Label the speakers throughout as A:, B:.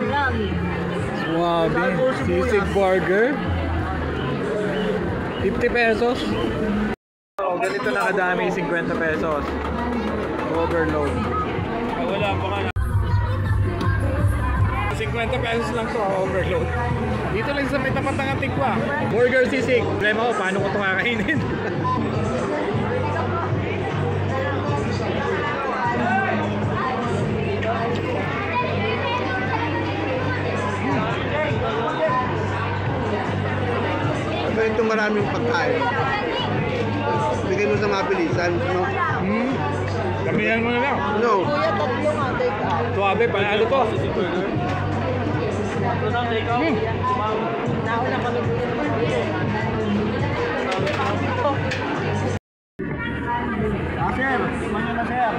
A: Suwabe. Sisig burger. 50 pesos. Oh, ganito na kadami, 50 pesos. Overload. Wala pa ka na. 50 pesos lang to, overload. Dito lang sa may tapat ng Antigua. Burger sisig. Problema ko, paano ko ito kakainin?
B: Ito maraming pagkain. Bigay mo sa mabilisan, no?
A: Kamihan mo na lang.
B: No.
C: Kuya, tatlo nga, take out.
A: Suwabe, panalo to.
C: Nauna kami dito.
B: Sir, mano na sir.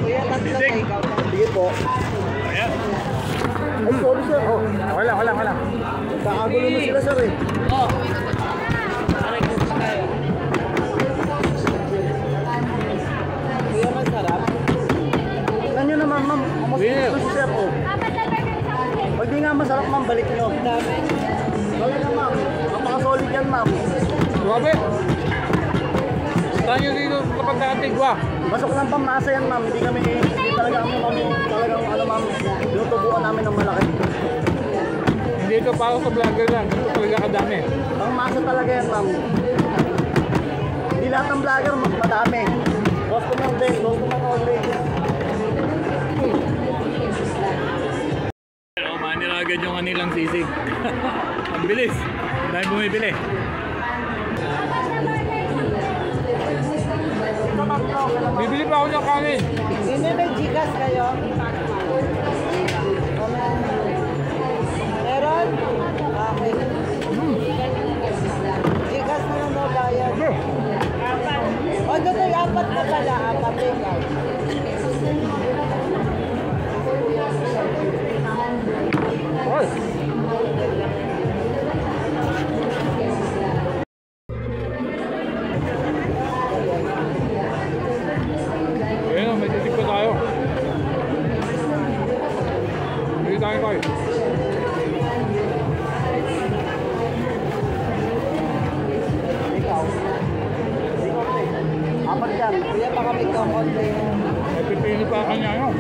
C: Kuya, tatlo take out.
B: Sige po.
A: Ayan.
B: Ay, sorry sir. Oh,
A: Wala.
B: kakagulo mo sila sir eh.
C: Oh. Kuya, masarap.
B: Tignan nyo naman ma'am.
A: Will.
B: Si sir oh. Pag di nga masarap ma'am, balik nyo.
C: Dami.
B: Balik na ma'am. Napaka-solid yan ma'am.
A: Suwabe. Saan nyo dito kapag na Antigua?
B: Basok lang pamasa yan ma'am. Hindi talaga kami talagang ano ma'am. Tinutubuan namin ng malaki.
A: Hindi ito para sa vlogger lang. Ito talaga kadami.
B: Pangmasa talaga yan ma'am. Hindi lahat ng vlogger madami. Customer din, customer only.
A: Manila agad yung kanilang sisig. Ang bilis. Dahil bumibili. Bibili pa ako ng kanin.
C: Hindi, may Gcash kayo? Meron? Okay. Gcash na lang daw bayad. O, doon ay apat na pala. Apat take out.
A: Oy! Ayun, may titig pa tayo. Hindi tayo kayo.
B: Ikaw. Apat yan.
C: Kuya, baka may kakonti.
A: May pipili pa kanya yun.